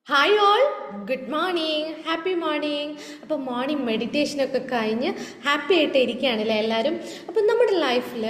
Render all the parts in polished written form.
Hi all, good morning, happy morning. അപ്പോൾ morning മെഡിറ്റേഷനൊക്കെ കഴിഞ്ഞ് happy ആയിട്ട് ഇരിക്കുകയാണല്ലേ എല്ലാവരും. അപ്പം നമ്മുടെ ലൈഫിൽ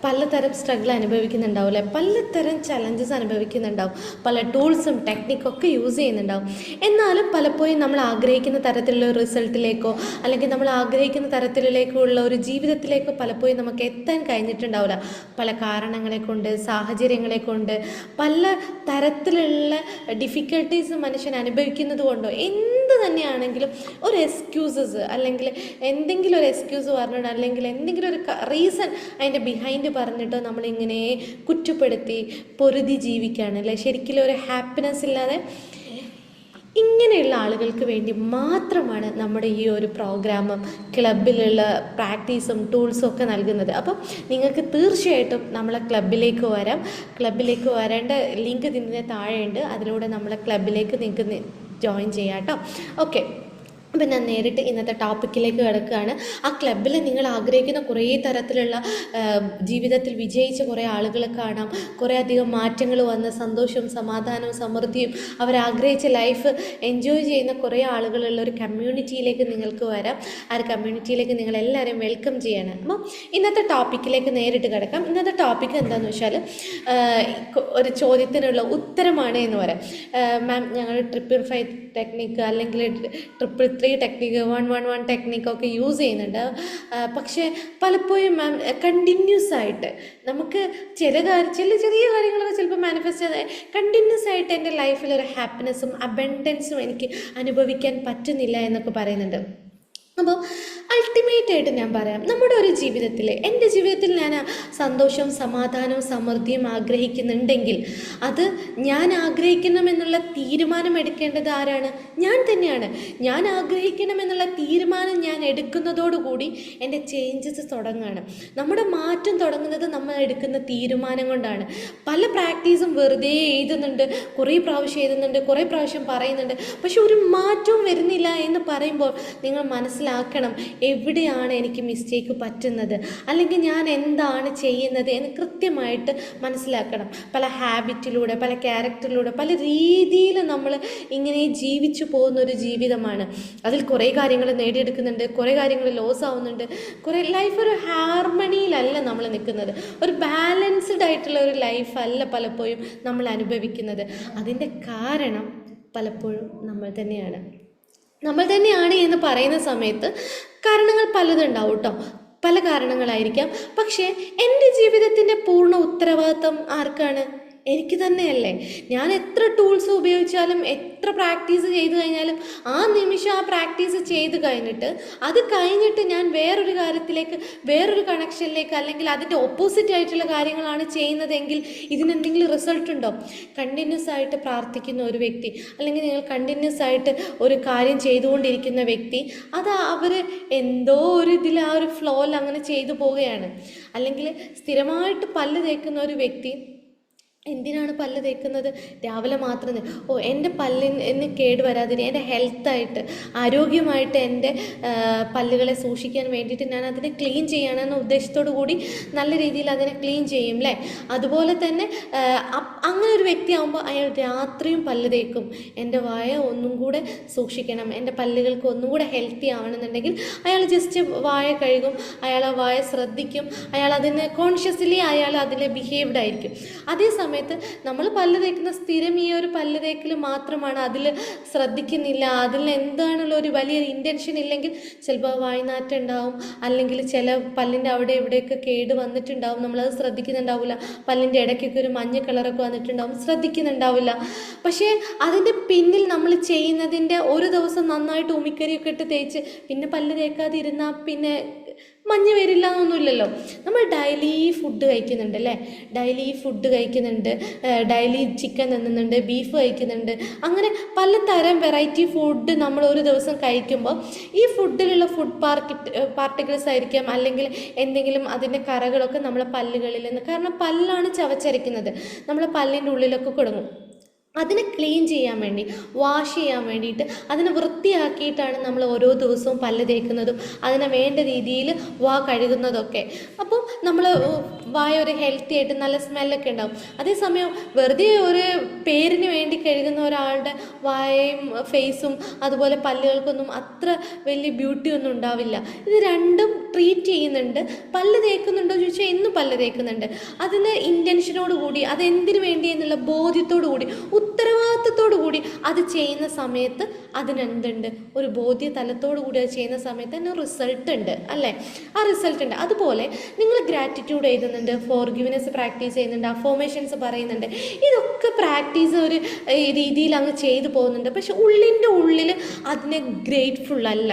പലതരം സ്ട്രഗിൾ അനുഭവിക്കുന്നുണ്ടാവും, പലതരം ചലഞ്ചസ് അനുഭവിക്കുന്നുണ്ടാവും, പല ടൂൾസും ടെക്നിക്കൊക്കെ യൂസ് ചെയ്യുന്നുണ്ടാവും. എന്നാലും പലപ്പോഴും നമ്മൾ ആഗ്രഹിക്കുന്ന തരത്തിലുള്ള ഒരു റിസൾട്ടിലേക്കോ അല്ലെങ്കിൽ നമ്മൾ ആഗ്രഹിക്കുന്ന തരത്തിലേക്കുള്ള ഒരു ജീവിതത്തിലേക്കോ പലപ്പോഴും നമുക്ക് എത്താൻ കഴിഞ്ഞിട്ടുണ്ടാവില്ല. പല കാരണങ്ങളെ കൊണ്ട്, സാഹചര്യങ്ങളെ കൊണ്ട്, പല തരത്തിലുള്ള ഡിഫിക്കൽട്ടീസ് മനുഷ്യൻ അനുഭവിക്കുന്നത് കൊണ്ടോ എന്ത് തന്നെയാണെങ്കിലും ഒരു എക്സ്ക്യൂസസ് അല്ലെങ്കിൽ എന്തെങ്കിലും ഒരു എക്സ്ക്യൂസ് പറഞ്ഞിട്ട് അല്ലെങ്കിൽ എന്തെങ്കിലും ഒരു റീസൺ അതിൻ്റെ ബിഹൈൻഡ് പറഞ്ഞിട്ടോ നമ്മളിങ്ങനെ കുറ്റപ്പെടുത്തി പൊരുതി ജീവിക്കുകയാണ് അല്ലേ. ശരിക്കും ഒരു ഹാപ്പിനെസ് ഇല്ലാതെ ഇങ്ങനെയുള്ള ആളുകൾക്ക് വേണ്ടി മാത്രമാണ് നമ്മുടെ ഈ ഒരു പ്രോഗ്രാമും ക്ലബിലുള്ള പ്രാക്ടീസും ടൂൾസും ഒക്കെ നൽകുന്നത്. അപ്പം നിങ്ങൾക്ക് തീർച്ചയായിട്ടും നമ്മളെ ക്ലബിലേക്ക് വരാം. ക്ലബിലേക്ക് വരേണ്ട ലിങ്ക് ഇതിൻ്റെ താഴെയുണ്ട്. അതിലൂടെ നമ്മളെ ക്ലബിലേക്ക് നിങ്ങൾക്ക് ജോയിൻ ചെയ്യാം കേട്ടോ. ഓക്കെ, അപ്പം ഞാൻ നേരിട്ട് ഇന്നത്തെ ടോപ്പിക്കിലേക്ക് കിടക്കുകയാണ്. ആ ക്ലബിൽ നിങ്ങൾ ആഗ്രഹിക്കുന്ന കുറേ തരത്തിലുള്ള ജീവിതത്തിൽ വിജയിച്ച കുറേ ആളുകളെ കാണാം. കുറേ അധികം മാറ്റങ്ങൾ വന്ന് സന്തോഷവും സമാധാനവും സമൃദ്ധിയും അവരാഗ്രഹിച്ച ലൈഫ് എൻജോയ് ചെയ്യുന്ന കുറേ ആളുകളുള്ള ഒരു കമ്മ്യൂണിറ്റിയിലേക്ക് നിങ്ങൾക്ക് വരാം. ആ ഒരു കമ്മ്യൂണിറ്റിയിലേക്ക് നിങ്ങളെല്ലാവരും വെൽക്കം ചെയ്യണം. അപ്പം ഇന്നത്തെ ടോപ്പിക്കിലേക്ക് നേരിട്ട് കിടക്കാം. ഇന്നത്തെ ടോപ്പിക്ക് എന്താണെന്ന് വെച്ചാൽ ഒരു ചോദ്യത്തിനുള്ള ഉത്തരമാണ് എന്ന് പറയാം. മാം, ഞങ്ങൾ 555 ടെക്നിക്ക് അല്ലെങ്കിൽ 333 ടെക്നിക്ക്, 111 ടെക്നിക്കൊക്കെ യൂസ് ചെയ്യുന്നുണ്ട്. പക്ഷേ പലപ്പോഴും മാം കണ്ടിന്യൂസ് ആയിട്ട് നമുക്ക് ചില ചെറിയ കാര്യങ്ങളൊക്കെ ചിലപ്പോൾ മാനിഫെസ്റ്റ് ചെയ്ത് കണ്ടിന്യൂസ് ആയിട്ട് എൻ്റെ ലൈഫിൽ ഒരു ഹാപ്പിനെസ്സും അബൻഡൻസും എനിക്ക് അനുഭവിക്കാൻ പറ്റുന്നില്ല എന്നൊക്കെ പറയുന്നുണ്ട്. അപ്പോൾ അൾട്ടിമേറ്റായിട്ട് ഞാൻ പറയാം, നമ്മുടെ ഒരു ജീവിതത്തിൽ, എൻ്റെ ജീവിതത്തിൽ ഞാൻ സന്തോഷവും സമാധാനവും സമൃദ്ധിയും ആഗ്രഹിക്കുന്നുണ്ടെങ്കിൽ അത് ഞാൻ ആഗ്രഹിക്കണമെന്നുള്ള തീരുമാനം എടുക്കേണ്ടത് ആരാണ്? ഞാൻ തന്നെയാണ്. ഞാൻ ആഗ്രഹിക്കണമെന്നുള്ള തീരുമാനം ഞാൻ എടുക്കുന്നതോടുകൂടി എൻ്റെ ചേഞ്ചസ് തുടങ്ങുകയാണ്. നമ്മുടെ മാറ്റം തുടങ്ങുന്നത് നമ്മൾ എടുക്കുന്ന തീരുമാനം കൊണ്ടാണ്. പല പ്രാക്ടീസും വെറുതെ എഴുതുന്നുണ്ട്, കുറേ പ്രാവശ്യം എഴുതുന്നുണ്ട്, കുറേ പ്രാവശ്യം പറയുന്നുണ്ട്, പക്ഷെ ഒരു മാറ്റവും വരുന്നില്ല എന്ന് പറയുമ്പോൾ നിങ്ങൾ മനസ്സിലാക്കണം എവിടെയാണ് എനിക്ക് മിസ്റ്റേക്ക് പറ്റുന്നത്, അല്ലെങ്കിൽ ഞാൻ എന്താണ് ചെയ്യുന്നത് എന്ന് കൃത്യമായിട്ട് മനസ്സിലാക്കണം. പല ഹാബിറ്റിലൂടെ, പല ക്യാരക്ടറിലൂടെ, പല രീതിയിൽ നമ്മൾ ഇങ്ങനെ ജീവിച്ചു പോകുന്ന ഒരു ജീവിതമാണ്. അതിൽ കുറേ കാര്യങ്ങൾ നേടിയെടുക്കുന്നുണ്ട്, കുറേ കാര്യങ്ങൾ ലോസ് ആവുന്നുണ്ട്, കുറേ ലൈഫ് ഒരു ഹാർമണിയിലല്ല നമ്മൾ നിൽക്കുന്നത്, ഒരു ബാലൻസ്ഡ് ആയിട്ടുള്ള ഒരു ലൈഫല്ല പലപ്പോഴും നമ്മൾ അനുഭവിക്കുന്നത്. അതിൻ്റെ കാരണം പലപ്പോഴും നമ്മൾ തന്നെയാണ് എന്ന് പറയുന്ന സമയത്ത് കാരണങ്ങൾ പലതുണ്ടാവും കേട്ടോ. പല കാരണങ്ങളായിരിക്കാം. പക്ഷേ എൻ്റെ ജീവിതത്തിൻ്റെ പൂർണ്ണ ഉത്തരവാദിത്വം ആർക്കാണ്? എനിക്ക് തന്നെയല്ലേ. ഞാൻ എത്ര ടൂൾസ് ഉപയോഗിച്ചാലും, എത്ര പ്രാക്ടീസ് ചെയ്ത് കഴിഞ്ഞാലും, ആ നിമിഷം ആ പ്രാക്ടീസ് ചെയ്ത് കഴിഞ്ഞിട്ട് ഞാൻ വേറൊരു കാര്യത്തിലേക്ക്, വേറൊരു കണക്ഷനിലേക്ക്, അല്ലെങ്കിൽ അതിൻ്റെ ഓപ്പോസിറ്റ് ആയിട്ടുള്ള കാര്യങ്ങളാണ് ചെയ്യുന്നതെങ്കിൽ ഇതിനെന്തെങ്കിലും റിസൾട്ട് ഉണ്ടോ? കണ്ടിന്യൂസ് ആയിട്ട് പ്രാർത്ഥിക്കുന്ന ഒരു വ്യക്തി, അല്ലെങ്കിൽ നിങ്ങൾ കണ്ടിന്യൂസ് ആയിട്ട് ഒരു കാര്യം ചെയ്തുകൊണ്ടിരിക്കുന്ന വ്യക്തി, അത് അവർ എന്തോ ഒരു ഇതിൽ ആ ഒരു ഫ്ലോയിൽ അങ്ങനെ ചെയ്തു പോവുകയാണ്. അല്ലെങ്കിൽ സ്ഥിരമായിട്ട് പല്ല് തേക്കുന്ന ഒരു വ്യക്തി എന്തിനാണ് പല്ല് തേക്കുന്നത്? രാവിലെ മാത്രം എൻ്റെ പല്ലിന് കേട് വരാതിരി, എൻ്റെ ഹെൽത്തായിട്ട്, ആരോഗ്യമായിട്ട് എൻ്റെ പല്ലുകളെ സൂക്ഷിക്കാൻ വേണ്ടിയിട്ട് ഞാൻ അതിനെ ക്ലീൻ ചെയ്യാനെന്ന ഉദ്ദേശത്തോടു കൂടി നല്ല രീതിയിൽ അതിനെ ക്ലീൻ ചെയ്യും അല്ലേ. അതുപോലെ തന്നെ അങ്ങനെ ഒരു വ്യക്തിയാകുമ്പോൾ അയാൾ രാത്രിയും പല്ല് തേക്കും. എൻ്റെ വായ ഒന്നും കൂടെ സൂക്ഷിക്കണം, എൻ്റെ പല്ലുകൾക്ക് ഒന്നും കൂടെ ഹെൽത്തി ആവണമെന്നുണ്ടെങ്കിൽ അയാൾ ജസ്റ്റ് വായ കഴുകും, അയാൾ ആ വായ ശ്രദ്ധിക്കും, അയാൾ അതിന് കോൺഷ്യസ്ലി അയാൾ അതിൽ ബിഹേവ്ഡ് ആയിരിക്കും. അതേസമയം നമ്മൾ പല്ല് തേക്കുന്ന സ്ഥിരം ഈ ഒരു പല്ല് തേക്കൽ മാത്രമാണ്, അതിൽ ശ്രദ്ധിക്കുന്നില്ല, അതിൽ എന്താണുള്ള ഒരു വലിയൊരു ഇൻറ്റൻഷൻ ഇല്ലെങ്കിൽ ചിലപ്പോൾ വായ്നാറ്റം ഉണ്ടാവും, അല്ലെങ്കിൽ ചില പല്ലിൻ്റെ അവിടെ ഇവിടെയൊക്കെ കേട് വന്നിട്ടുണ്ടാവും, നമ്മളത് ശ്രദ്ധിക്കുന്നുണ്ടാവില്ല. പല്ലിൻ്റെ ഇടയ്ക്കൊക്കെ ഒരു മഞ്ഞ കളറൊക്കെ വന്നിട്ടുണ്ടാവും, ശ്രദ്ധിക്കുന്നുണ്ടാവില്ല. പക്ഷേ അതിൻ്റെ പിന്നിൽ നമ്മൾ ചെയ്യുന്നതിൻ്റെ ഒരു ദിവസം നന്നായിട്ട് ഉമിക്കരിയൊക്കെ ഇട്ട് തേച്ച് പിന്നെ പല്ല് തേക്കാതിരുന്നാൽ പിന്നെ മഞ്ഞ് വരില്ല എന്നൊന്നുമില്ലല്ലോ. നമ്മൾ ഡെയിലി ഫുഡ് കഴിക്കുന്നുണ്ട് അല്ലേ, ഡെയിലി ചിക്കൻ തിന്നുന്നുണ്ട്, ബീഫ് കഴിക്കുന്നുണ്ട്, അങ്ങനെ പലതരം വെറൈറ്റി ഫുഡ് നമ്മൾ ഒരു ദിവസം കഴിക്കുമ്പോൾ ഈ ഫുഡിലുള്ള ഫുഡ് പാർട്ടിക്കിൾസ് ആയിരിക്കാം, അല്ലെങ്കിൽ എന്തെങ്കിലും അതിൻ്റെ കറകളൊക്കെ നമ്മളെ പല്ലുകളിൽ നിന്ന്, കാരണം പല്ലാണ് ചവച്ചരയ്ക്കുന്നത്, നമ്മളെ പല്ലിൻ്റെ ഉള്ളിലൊക്കെ കൊടുങ്ങും. അതിനെ ക്ലീൻ ചെയ്യാൻ വേണ്ടി, വാഷ് ചെയ്യാൻ വേണ്ടിയിട്ട്, അതിനെ വൃത്തിയാക്കിയിട്ടാണ് നമ്മൾ ഓരോ ദിവസവും പല്ല് തേക്കുന്നതും അതിനെ വേണ്ട രീതിയിൽ കഴുകുന്നതൊക്കെ. അപ്പം നമ്മൾ വായ ഒരു ഹെൽത്തി ആയിട്ട് നല്ല സ്മെല്ലൊക്കെ ഉണ്ടാവും. അതേസമയം വെറുതെ ഒരു പേരിന് വേണ്ടി കഴുകുന്ന ഒരാളുടെ വായയും ഫേസും അതുപോലെ പല്ലുകൾക്കൊന്നും അത്ര വലിയ ബ്യൂട്ടി ഒന്നും ഉണ്ടാവില്ല. ഇത് രണ്ടും ട്രീറ്റ് ചെയ്യുന്നുണ്ട്. പല്ല് തേക്കുന്നുണ്ടോ ചോദിച്ചാൽ എന്നും പല്ല് തേക്കുന്നുണ്ട്. അതിന് ഇൻറ്റൻഷനോട് കൂടി, അതെന്തിനു വേണ്ടി എന്നുള്ള ബോധ്യത്തോടു കൂടി, ഉത്തരവാദിത്തത്തോടു കൂടി അത് ചെയ്യുന്ന സമയത്ത് അതിനെന്തുണ്ട്, ഒരു ബോധ്യ തലത്തോടു കൂടി അത് ചെയ്യുന്ന സമയത്ത് അതിന് റിസൾട്ട് ഉണ്ട് അല്ലേ? ആ റിസൾട്ട് ഉണ്ട്. അതുപോലെ നിങ്ങൾ ഗ്രാറ്റിറ്റ്യൂഡ് എഴുതുന്നുണ്ട്, ഫോർഗിവ്നെസ് പ്രാക്ടീസ് ചെയ്യുന്നുണ്ട്, അഫോർമേഷൻസ് പറയുന്നുണ്ട്. ഇതൊക്കെ പ്രാക്ടീസ് ഒരു രീതിയിൽ അങ്ങ് ചെയ്തു പോകുന്നുണ്ട്. പക്ഷെ ഉള്ളിൻ്റെ ഉള്ളിൽ അതിനെ ഗ്രേറ്റ്ഫുൾ അല്ല.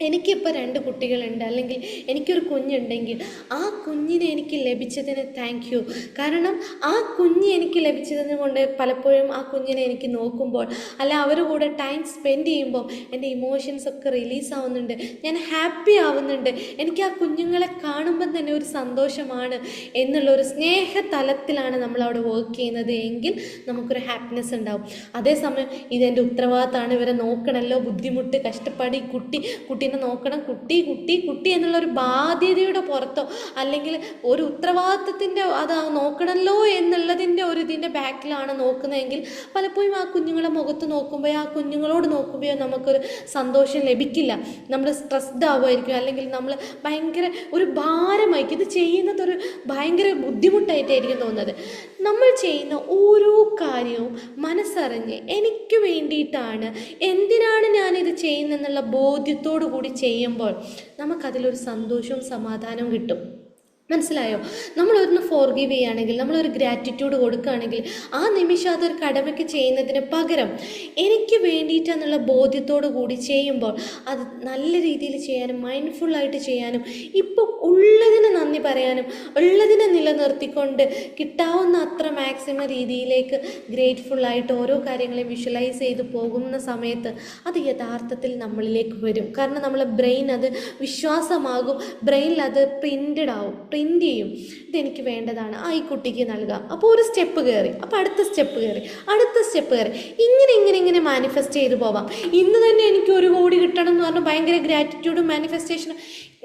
എനിക്കിപ്പോൾ 2 കുട്ടികളുണ്ട്, അല്ലെങ്കിൽ എനിക്കൊരു കുഞ്ഞുണ്ടെങ്കിൽ ആ കുഞ്ഞിനെ എനിക്ക് ലഭിച്ചതിന് താങ്ക് യു. കാരണം ആ കുഞ്ഞ് എനിക്ക് ലഭിച്ചതിന് കൊണ്ട് പലപ്പോഴും ആ കുഞ്ഞിനെ എനിക്ക് നോക്കുമ്പോൾ, അല്ല അവർ കൂടെ ടൈം സ്പെൻഡ് ചെയ്യുമ്പോൾ എൻ്റെ ഇമോഷൻസ് ഒക്കെ റിലീസ് ആവുന്നുണ്ട്, ഞാൻ ഹാപ്പി ആവുന്നുണ്ട്. എനിക്ക് ആ കുഞ്ഞുങ്ങളെ കാണുമ്പം തന്നെ ഒരു സന്തോഷമാണ് എന്നുള്ളൊരു സ്നേഹതലത്തിലാണ് നമ്മളവിടെ വർക്ക് ചെയ്യുന്നത് എങ്കിൽ നമുക്കൊരു ഹാപ്പിനെസ് ഉണ്ടാവും. അതേസമയം ഇതെൻ്റെ ഉത്തരവാദിത്തമാണ്, ഇവരെ നോക്കണമല്ലോ, ബുദ്ധിമുട്ട്, കഷ്ടപ്പാട്, കുട്ടീനെ നോക്കണം, കുട്ടി എന്നുള്ളൊരു ബാധ്യതയുടെ പുറത്തോ അല്ലെങ്കിൽ ഒരു ഉത്തരവാദിത്തത്തിൻ്റെ അത് നോക്കണമല്ലോ എന്നുള്ളതിൻ്റെ ഒരു ഇതിൻ്റെ ബാക്കിലാണ് നോക്കുന്നതെങ്കിൽ പലപ്പോഴും ആ കുഞ്ഞുങ്ങളെ മുഖത്ത് നോക്കുമ്പോഴോ ആ കുഞ്ഞുങ്ങളോട് നോക്കുമ്പോഴോ നമുക്കൊരു സന്തോഷം ലഭിക്കില്ല. നമ്മൾ സ്ട്രെസ്ഡ് ആവുമായിരിക്കും, അല്ലെങ്കിൽ നമ്മൾ ഭയങ്കര ഒരു ഭാരമായിരിക്കും. ഇത് ചെയ്യുന്നതൊരു ഭയങ്കര ബുദ്ധിമുട്ടായിട്ടായിരിക്കും തോന്നുന്നത്. നമ്മൾ ചെയ്യുന്ന ഓരോ കാര്യവും മനസ്സറിഞ്ഞ് എനിക്ക് വേണ്ടിയിട്ടാണ്, എന്തിനാണ് ഞാനിത് ചെയ്യുന്നതെന്നുള്ള ബോധ്യത്തോടു കൂടി ചെയ്യുമ്പോൾ നമുക്കതിലൊരു സന്തോഷവും സമാധാനവും കിട്ടും. മനസ്സിലായോ? നമ്മളൊന്ന് ഫോർഗീവ് ചെയ്യുകയാണെങ്കിൽ, നമ്മളൊരു ഗ്രാറ്റിറ്റ്യൂഡ് കൊടുക്കുകയാണെങ്കിൽ, ആ നിമിഷം അതൊരു കടമയ്ക്ക് ചെയ്യുന്നതിന് പകരം എനിക്ക് വേണ്ടിയിട്ടെന്നുള്ള ബോധ്യത്തോടു കൂടി ചെയ്യുമ്പോൾ അത് നല്ല രീതിയിൽ ചെയ്യാനും മൈൻഡ്ഫുള്ളായിട്ട് ചെയ്യാനും ഇപ്പോൾ ഉള്ളതിന് നന്ദി പറയാനും ഉള്ളതിനെ നിലനിർത്തിക്കൊണ്ട് കിട്ടാവുന്ന അത്ര മാക്സിമം രീതിയിലേക്ക് ഗ്രേറ്റ്ഫുള്ളായിട്ട് ഓരോ കാര്യങ്ങളെയും വിഷ്വലൈസ് ചെയ്ത് പോകുന്ന സമയത്ത് അത് യഥാർത്ഥത്തിൽ നമ്മളിലേക്ക് വരും. കാരണം നമ്മളെ ബ്രെയിൻ അത് വിശ്വാസമാകും, ബ്രെയിനിൽ അത് പ്രിൻ്റ് ചെയ്യും. ഇതെനിക്ക് വേണ്ടതാണ്, ഈ കുട്ടിക്ക് നൽകാം. അപ്പോൾ ഒരു സ്റ്റെപ്പ് കയറി, അപ്പോൾ അടുത്ത സ്റ്റെപ്പ് കയറി, ഇങ്ങനെ മാനിഫെസ്റ്റ് ചെയ്ത് പോവാം. ഇന്ന് തന്നെ എനിക്ക് 1 കോടി കിട്ടണം എന്ന് പറഞ്ഞാൽ ഭയങ്കര ഗ്രാറ്റിറ്റ്യൂഡും മാനിഫെസ്റ്റേഷനും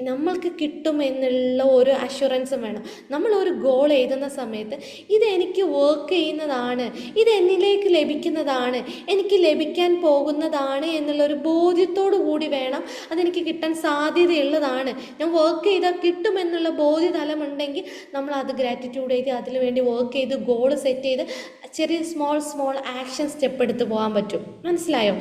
നമ്മൾക്ക് കിട്ടുമെന്നുള്ള ഒരു അഷുറൻസും വേണം. നമ്മളൊരു ഗോൾ എഴുതുന്ന സമയത്ത് ഇതെനിക്ക് വർക്ക് ചെയ്യുന്നതാണ്, ഇത് എന്നിലേക്ക് ലഭിക്കുന്നതാണ്, എനിക്ക് ലഭിക്കാൻ പോകുന്നതാണ് എന്നുള്ളൊരു ബോധ്യത്തോടു കൂടി വേണം. അതെനിക്ക് കിട്ടാൻ സാധ്യതയുള്ളതാണ്, ഞാൻ വർക്ക് ചെയ്താൽ കിട്ടുമെന്നുള്ള ബോധ്യതലമുണ്ടെങ്കിൽ നമ്മൾ അത് ഗ്രാറ്റിറ്റ്യൂഡ് ചെയ്ത് അതിനു വേണ്ടി വർക്ക് ചെയ്ത് ഗോൾ സെറ്റ് ചെയ്ത് ചെറിയ സ്മോൾ ആക്ഷൻ സ്റ്റെപ്പ് എടുത്ത് പോകാൻ പറ്റും. മനസ്സിലായോ?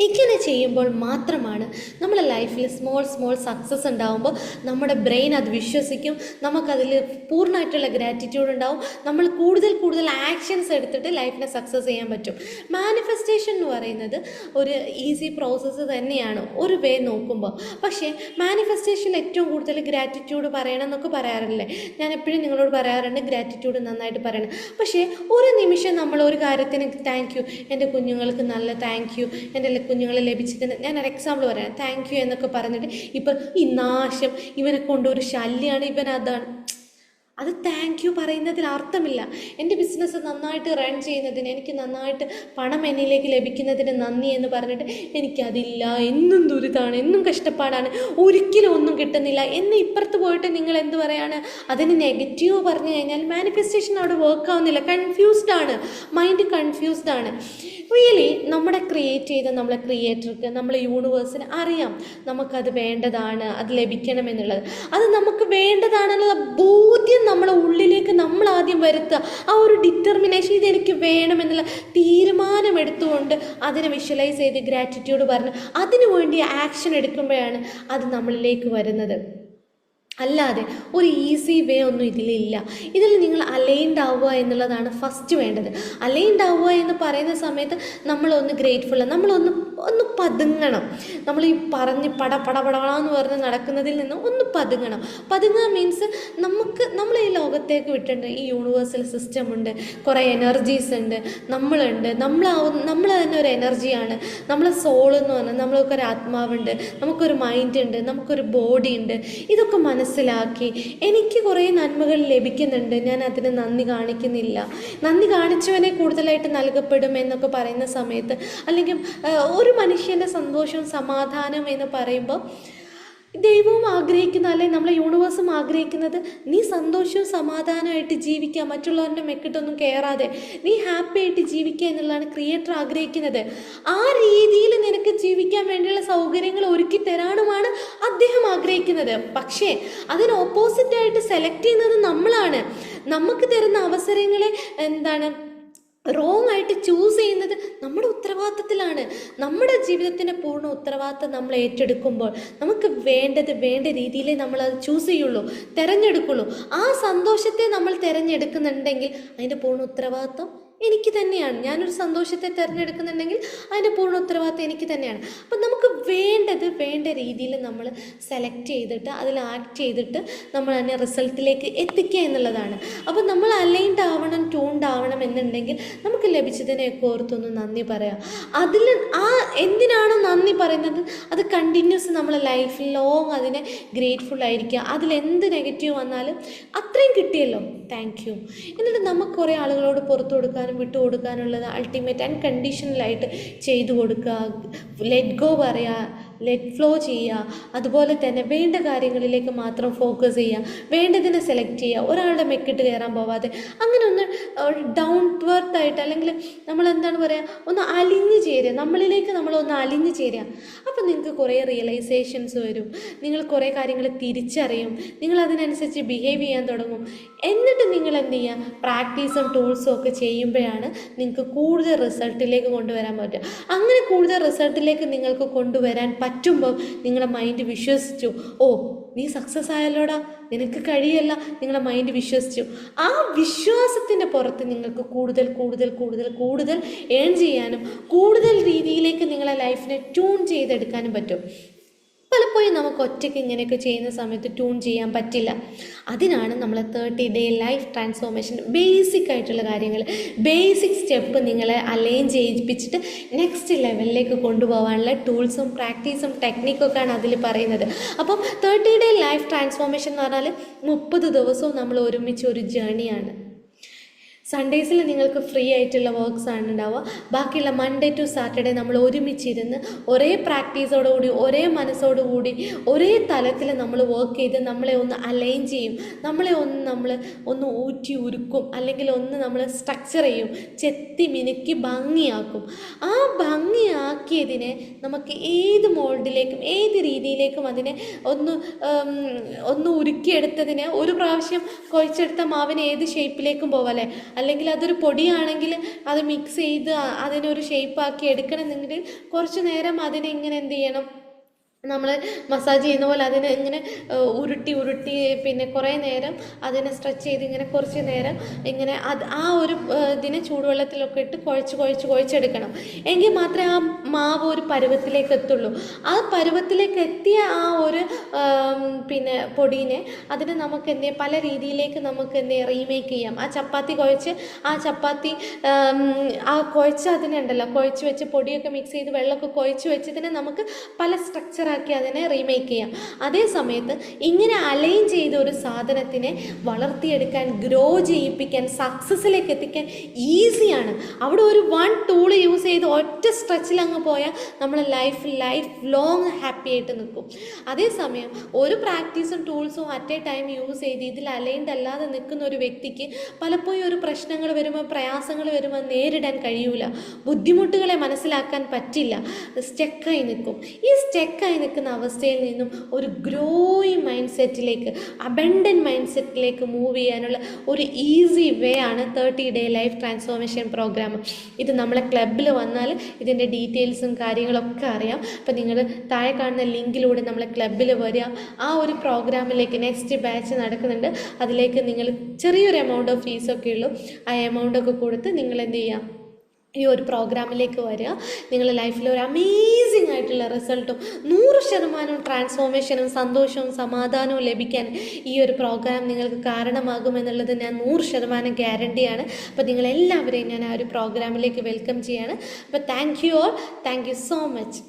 ഇങ്ങനെ ചെയ്യുമ്പോൾ മാത്രമാണ് നമ്മുടെ ലൈഫിൽ സ്മോൾ സക്സസ് ഉണ്ടാകുമ്പോൾ നമ്മുടെ ബ്രെയിൻ അത് വിശ്വസിക്കും, നമുക്കതിൽ പൂർണ്ണമായിട്ടുള്ള ഗ്രാറ്റിറ്റ്യൂഡ് ഉണ്ടാവും, നമ്മൾ കൂടുതൽ ആക്ഷൻസ് എടുത്തിട്ട് ലൈഫിനെ സക്സസ് ചെയ്യാൻ പറ്റും. മാനിഫെസ്റ്റേഷൻ എന്ന് പറയുന്നത് ഒരു ഈസി പ്രോസസ്സ് തന്നെയാണ് ഒരു വേ നോക്കുമ്പോൾ. പക്ഷേ മാനിഫെസ്റ്റേഷനിൽ ഏറ്റവും കൂടുതൽ ഗ്രാറ്റിറ്റ്യൂഡ് പറയണം എന്നൊക്കെ പറയാറില്ലേ? ഞാൻ എപ്പോഴും നിങ്ങളോട് പറയാറുണ്ട് ഗ്രാറ്റിറ്റ്യൂഡ് നന്നായിട്ട് പറയണം. പക്ഷേ ഒരു നിമിഷം നമ്മൾ ഒരു കാര്യത്തിന് താങ്ക് യു, എൻ്റെ കുഞ്ഞുങ്ങൾക്ക് നല്ല താങ്ക് യു, എൻ്റെ കുഞ്ഞുങ്ങളെ ലഭിച്ചതിന് ഞാനൊരു എക്സാമ്പിൾ പറയാം, താങ്ക് യു എന്നൊക്കെ പറഞ്ഞിട്ട് ഇപ്പം ഈ നാശം, ഇവനെ കൊണ്ടൊരു ശല്യമാണ്, ഇവനതാണ്, അത് താങ്ക് യു പറയുന്നതിൽ അർത്ഥമില്ല. എൻ്റെ ബിസിനസ് നന്നായിട്ട് റൺ ചെയ്യുന്നതിന്, എനിക്ക് നന്നായിട്ട് പണം എന്നിലേക്ക് ലഭിക്കുന്നതിന് നന്ദി എന്ന് പറഞ്ഞിട്ട് എനിക്കതില്ല, എന്നും ദുരിതമാണ്, എന്നും കഷ്ടപ്പാടാണ്, ഒരിക്കലും ഒന്നും കിട്ടുന്നില്ല എന്ന് ഇപ്പുറത്ത് പോയിട്ട് നിങ്ങൾ എന്ത് പറയാണ്, അതിന് നെഗറ്റീവ് പറഞ്ഞു കഴിഞ്ഞാൽ മാനിഫെസ്റ്റേഷൻ അവിടെ വർക്ക് ആവുന്നില്ല. കൺഫ്യൂസ്ഡ് മൈൻഡ് കൺഫ്യൂസ്ഡ് ആണ്. റിയലി നമ്മുടെ ക്രിയേറ്റ് ചെയ്ത നമ്മളെ ക്രിയേറ്റർക്ക്, നമ്മളെ യൂണിവേഴ്സിന് അറിയാം നമുക്കത് വേണ്ടതാണ്, അത് ലഭിക്കണമെന്നുള്ളത്. അത് നമുക്ക് വേണ്ടതാണെന്നുള്ള ബോധ്യം നമ്മളെ ഉള്ളിലേക്ക് നമ്മൾ ആദ്യം വരുത്തുക. ആ ഒരു ഡിറ്റർമിനേഷൻ, ഇതെനിക്ക് വേണമെന്നുള്ള തീരുമാനമെടുത്തുകൊണ്ട് അതിനെ വിഷ്വലൈസ് ചെയ്ത് ഗ്രാറ്റിറ്റ്യൂഡ് പറഞ്ഞ് അതിനു വേണ്ടി ആക്ഷൻ എടുക്കുമ്പോഴാണ് അത് നമ്മളിലേക്ക് വരുന്നത്. അല്ലാതെ ഒരു ഈസി വേ ഒന്നും ഇതിലില്ല. ഇതിൽ നിങ്ങൾ അലൈൻഡ് ആവുക എന്നുള്ളതാണ് ഫസ്റ്റ് വേണ്ടത്. അലൈൻഡ് ആവുക എന്ന് പറയുന്ന സമയത്ത് നമ്മളൊന്ന് ഗ്രേറ്റ്ഫുൾ, നമ്മളൊന്ന് പതുങ്ങണം. നമ്മൾ ഈ പറഞ്ഞ് പടപടപടാന്ന് പറഞ്ഞ് നടക്കുന്നതിൽ നിന്ന് ഒന്ന് പതുങ്ങണം. പതുങ്ങുക മീൻസ് നമ്മൾ ഈ ലോകത്തേക്ക് വിട്ടിട്ടുണ്ട്, ഈ യൂണിവേഴ്സൽ സിസ്റ്റം ഉണ്ട്, കുറേ എനർജീസ് ഉണ്ട്, നമ്മളുണ്ട്, നമ്മൾ തന്നെ ഒരു എനർജിയാണ്. നമ്മളെ സോൾ എന്ന് പറഞ്ഞാൽ നമ്മൾക്കൊരു ആത്മാവുണ്ട്, നമുക്കൊരു മൈൻഡ് ഉണ്ട്, നമുക്കൊരു ബോഡി ഉണ്ട്. ഇതൊക്കെ മനസ്സിലാക്കി എനിക്ക് കുറേ നന്മകൾ ലഭിക്കുന്നുണ്ട്, ഞാൻ അതിന് നന്ദി കാണിക്കുന്നില്ല, നന്ദി കാണിച്ചവനെ കൂടുതലായിട്ട് നൽകപ്പെടും എന്നൊക്കെ പറയുന്ന സമയത്ത്, അല്ലെങ്കിൽ ഒരു മനുഷ്യൻ്റെ സന്തോഷവും സമാധാനം എന്ന് പറയുമ്പോൾ ദൈവവും ആഗ്രഹിക്കുന്ന, അല്ലെങ്കിൽ നമ്മളെ യൂണിവേഴ്സും ആഗ്രഹിക്കുന്നത് നീ സന്തോഷവും സമാധാനമായിട്ട് ജീവിക്കുക, മറ്റുള്ളവരുടെ മെക്കിട്ടൊന്നും കയറാതെ നീ ഹാപ്പി ആയിട്ട് ജീവിക്കുക എന്നുള്ളതാണ് ക്രിയേറ്റർ ആഗ്രഹിക്കുന്നത്. ആ രീതിയിൽ നിനക്ക് ജീവിക്കാൻ വേണ്ടിയുള്ള സൗകര്യങ്ങൾ ഒരുക്കി തരാനുമാണ് അദ്ദേഹം ആഗ്രഹിക്കുന്നത്. പക്ഷേ അതിന് ഓപ്പോസിറ്റായിട്ട് സെലക്ട് ചെയ്യുന്നത് നമ്മളാണ്. നമുക്ക് തരുന്ന അവസരങ്ങളെ റോങ് ആയിട്ട് ചൂസ് ചെയ്യുന്നത് നമ്മുടെ ഉത്തരവാദിത്തത്തിലാണ്. നമ്മുടെ ജീവിതത്തിൻ്റെ പൂർണ്ണ ഉത്തരവാദിത്തം നമ്മൾ ഏറ്റെടുക്കുമ്പോൾ നമുക്ക് വേണ്ടത് വേണ്ട രീതിയിലേ നമ്മളത് ചൂസ് ചെയ്യുള്ളൂ, തിരഞ്ഞെടുക്കുള്ളൂ. ആ സന്തോഷത്തെ നമ്മൾ തിരഞ്ഞെടുക്കുന്നുണ്ടെങ്കിൽ അതിൻ്റെ പൂർണ്ണ ഉത്തരവാദിത്തം എനിക്ക് തന്നെയാണ്. ഞാനൊരു സന്തോഷത്തെ തിരഞ്ഞെടുക്കുന്നുണ്ടെങ്കിൽ അതിൻ്റെ പൂർണ്ണ ഉത്തരവാദിത്തം എനിക്ക് തന്നെയാണ്. അപ്പം നമുക്ക് വേണ്ടത് വേണ്ട രീതിയിൽ നമ്മൾ സെലക്ട് ചെയ്തിട്ട് അതിൽ ആക്ട് ചെയ്തിട്ട് നമ്മൾ അതിനെ റിസൾട്ടിലേക്ക് എത്തിക്കുക എന്നുള്ളതാണ്. അപ്പം നമ്മൾ അലൈൻഡ് ആവണം, ട്യൂൺഡ് ആവണം എന്നുണ്ടെങ്കിൽ നമുക്ക് ലഭിച്ചതിനെയൊക്കെ ഓർത്തൊന്ന് നന്ദി പറയാം. അതിൽ എന്തിനാണോ നന്ദി പറയുന്നത് അത് കണ്ടിന്യൂസ് നമ്മൾ ലൈഫ് ലോങ് അതിനെ ഗ്രേറ്റ്ഫുൾ ആയിരിക്കുക. അതിലെന്ത് നെഗറ്റീവ് വന്നാലും അത്രയും കിട്ടിയല്ലോ, താങ്ക് യു. എന്നിട്ട് നമുക്ക് കുറേ ആളുകളോട് പുറത്തു കൊടുക്കാനും വിട്ടു കൊടുക്കാനുള്ളത് അൾട്ടിമേറ്റ് അൺകണ്ടീഷണലായിട്ട് ചെയ്തു കൊടുക്കുക, ലെറ്റ് ഗോ പറയുക, ലെറ്റ് ഫ്ലോ ചെയ്യുക. അതുപോലെ തന്നെ വേണ്ട കാര്യങ്ങളിലേക്ക് മാത്രം ഫോക്കസ് ചെയ്യുക, വേണ്ടതിനെ സെലക്ട് ചെയ്യുക, ഒരാളുടെ മെക്കിട്ട് കയറാൻ പോവാതെ അങ്ങനെ ഒന്ന് ഡൗൺവേർത്തായിട്ട്, അല്ലെങ്കിൽ നമ്മൾ ഒന്ന് അലിഞ്ഞു ചേരുക, നമ്മളിലേക്ക് നമ്മളൊന്ന് അലിഞ്ഞു ചേരുക. അപ്പം നിങ്ങൾക്ക് കുറേ റിയലൈസേഷൻസ് വരും, നിങ്ങൾ കുറേ കാര്യങ്ങൾ തിരിച്ചറിയും, നിങ്ങൾ അതിനനുസരിച്ച് ബിഹേവ് ചെയ്യാൻ തുടങ്ങും. എന്നിട്ട് നിങ്ങൾ എന്ത് ചെയ്യുക, പ്രാക്ടീസും ടൂൾസും ഒക്കെ ചെയ്യുമ്പോഴാണ് നിങ്ങൾക്ക് കൂടുതൽ റിസൾട്ടിലേക്ക് കൊണ്ടുവരാൻ പറ്റുക. അങ്ങനെ കൂടുതൽ റിസൾട്ടിലേക്ക് നിങ്ങൾക്ക് കൊണ്ടുവരാൻ പറ്റുമ്പോൾ നിങ്ങളുടെ മൈൻഡ് വിശ്വസിച്ചു, ഓ നീ സക്സസ് ആയല്ലോടാ, നിനക്ക് കഴിയല്ല, നിങ്ങളുടെ മൈൻഡ് വിശ്വസിച്ചു. ആ വിശ്വാസത്തിൻ്റെ പുറത്ത് നിങ്ങൾക്ക് കൂടുതൽ കൂടുതൽ കൂടുതൽ കൂടുതൽ ഏൺ ചെയ്യാനും കൂടുതൽ രീതിയിലേക്ക് നിങ്ങളെ ലൈഫിനെ ട്യൂൺ ചെയ്തെടുക്കാനും പറ്റും. പലപ്പോഴും നമുക്ക് ഒറ്റയ്ക്ക് ഇങ്ങനെയൊക്കെ ചെയ്യുന്ന സമയത്ത് ട്യൂൺ ചെയ്യാൻ പറ്റില്ല. അതിനാണ് നമ്മൾ 30 ഡേ ലൈഫ് ട്രാൻസ്ഫോർമേഷൻ ബേസിക് ആയിട്ടുള്ള കാര്യങ്ങൾ, ബേസിക് സ്റ്റെപ്പ് നിങ്ങളെ അലൈൻ ചെയ്യിപ്പിച്ചിട്ട് നെക്സ്റ്റ് ലെവലിലേക്ക് കൊണ്ടുപോകാനുള്ള ടൂൾസും പ്രാക്ടീസും ടെക്നിക്കൊക്കെയാണ് അതിൽ പറയുന്നത്. അപ്പം 30 ഡേ ലൈഫ് ട്രാൻസ്ഫോർമേഷൻ എന്ന് പറഞ്ഞാൽ 30 ദിവസവും നമ്മൾ ഒരുമിച്ച് ഒരു ജേണിയാണ്. സൺഡേസിൽ നിങ്ങൾക്ക് ഫ്രീ ആയിട്ടുള്ള വർക്ക്സ് ആണ് ഉണ്ടാവുക. ബാക്കിയുള്ള മൺഡേ ടു സാറ്റർഡേ നമ്മൾ ഒരുമിച്ചിരുന്ന് ഒരേ പ്രാക്ടീസോടുകൂടി ഒരേ മനസ്സോടുകൂടി ഒരേ തലത്തിൽ നമ്മൾ വർക്ക് ചെയ്ത് നമ്മളെ ഒന്ന് അലൈൻ ചെയ്യും, നമ്മളെ ഒന്ന് ഊറ്റി ഉരുക്കും, അല്ലെങ്കിൽ നമ്മൾ സ്ട്രക്ചർ ചെയ്യും, ചെത്തി മിനുക്കി ഭംഗിയാക്കും. ആ ഭംഗിയാക്കിയതിനെ നമുക്ക് ഏത് മോൾഡിലേക്കും ഏത് രീതിയിലേക്കും അതിനെ ഒന്ന് ഉരുക്കിയെടുത്തതിനെ ഒരു പ്രാവശ്യം കുഴച്ചെടുത്ത മാവിന് ഏത് ഷേപ്പിലേക്കും പോവാല്ലേ, അല്ലെങ്കിൽ അതൊരു പൊടിയാണെങ്കിൽ അത് മിക്സ് ചെയ്ത് അതിനൊരു ഷേപ്പാക്കി എടുക്കണമെന്നുണ്ടെങ്കിൽ കുറച്ച് നേരം അതിനെ ഇങ്ങനെ എന്ത് ചെയ്യണം, നമ്മൾ മസാജ് ചെയ്യുന്ന പോലെ അതിനെ ഇങ്ങനെ ഉരുട്ടി പിന്നെ കുറേ നേരം അതിനെ സ്ട്രെച്ച് ചെയ്ത് ഇങ്ങനെ കുറച്ച് നേരം ഇങ്ങനെ ആ ഒരു ഇതിനെ ചൂടുവെള്ളത്തിലൊക്കെ ഇട്ട് കുഴച്ചെടുക്കണം. എങ്കിൽ മാത്രമേ ആ മാവ് ഒരു പരുവത്തിലേക്ക് എത്തുള്ളൂ. ആ പരുവത്തിലേക്ക് എത്തിയ ആ ഒരു പിന്നെ പൊടീനെ അതിന് നമുക്ക് എന്ത് ചെയ്യാം, പല രീതിയിലേക്ക് നമുക്ക് എന്ത് ചെയ്യാം, റീമേക്ക് ചെയ്യാം. ആ ചപ്പാത്തി കുഴച്ച് ആ കുഴച്ച് അതിനുണ്ടല്ലോ, കുഴച്ച് വെച്ച് പൊടിയൊക്കെ മിക്സ് ചെയ്ത് വെള്ളമൊക്കെ കുഴച്ച് വെച്ചതിനെ നമുക്ക് പല സ്ട്രക്ചർ അതിനെ റീമേക്ക് ചെയ്യാം. അതേ സമയത്ത് ഇങ്ങനെ അലൈൻ ചെയ്ത ഒരു സാധനത്തിനെ വളർത്തിയെടുക്കാൻ, ഗ്രോ ചെയ്യിപ്പിക്കാൻ, സക്സസ്സിലേക്ക് എത്തിക്കാൻ ഈസിയാണ്. അവിടെ ഒരു ടൂൾ യൂസ് ചെയ്ത് ഒറ്റ സ്ട്രെച്ചിൽ അങ്ങ് പോയാൽ നമ്മൾ ലൈഫ് ലോങ് ഹാപ്പി ആയിട്ട് നിൽക്കും. അതേസമയം ഒരു പ്രാക്ടീസും ടൂൾസും അറ്റ് എ ടൈം യൂസ് ചെയ്ത് ഇതിൽ അലൈൻഡ് അല്ലാതെ നിൽക്കുന്ന ഒരു വ്യക്തിക്ക് പലപ്പോഴും ഒരു പ്രശ്നങ്ങൾ വരുമ്പോൾ, പ്രയാസങ്ങൾ വരുമ്പോൾ നേരിടാൻ കഴിയൂല, ബുദ്ധിമുട്ടുകളെ മനസ്സിലാക്കാൻ പറ്റില്ല, സ്റ്റക്കായി നിൽക്കും. ഈ സ്റ്റക്കായി നിൽക്കുന്ന അവസ്ഥയിൽ നിന്നും ഒരു ഗ്രോയിങ് മൈൻഡ് സെറ്റിലേക്ക്, അബൻഡൻറ്റ് മൈൻഡ് സെറ്റിലേക്ക് മൂവ് ചെയ്യാനുള്ള ഒരു ഈസി വേ ആണ് 30 ഡേ ലൈഫ് ട്രാൻസ്ഫോർമേഷൻ പ്രോഗ്രാം. ഇത് നമ്മളെ ക്ലബ്ബിൽ വന്നാൽ ഇതിൻ്റെ ഡീറ്റെയിൽസും കാര്യങ്ങളൊക്കെ അറിയാം. അപ്പോൾ നിങ്ങൾ താഴെ കാണുന്ന ലിങ്കിലൂടെ നമ്മളെ ക്ലബ്ബിൽ വരിക. ആ ഒരു പ്രോഗ്രാമിലേക്ക് നെക്സ്റ്റ് ബാച്ച് നടക്കുന്നുണ്ട്. അതിലേക്ക് നിങ്ങൾ ചെറിയൊരു എമൗണ്ട് ഓഫ് ഫീസൊക്കെ ഉള്ളൂ. ആ എമൗണ്ടൊക്കെ കൊടുത്ത് നിങ്ങൾ എന്ത് ചെയ്യാം, ഈ ഒരു പ്രോഗ്രാമിലേക്ക് വരിക. നിങ്ങളുടെ ലൈഫിൽ ഒരു അമേസിങ് ആയിട്ടുള്ള റിസൾട്ടും 100% ട്രാൻസ്ഫോർമേഷനും സന്തോഷവും സമാധാനവും ലഭിക്കാൻ ഈ ഒരു പ്രോഗ്രാം നിങ്ങൾക്ക് കാരണമാകുമെന്നുള്ളത് ഞാൻ 100% ഗ്യാരണ്ടിയാണ്. അപ്പോൾ നിങ്ങളെല്ലാവരെയും ഞാൻ ആ ഒരു പ്രോഗ്രാമിലേക്ക് വെൽക്കം ചെയ്യാണ്. അപ്പോൾ thank you all, thank you so much.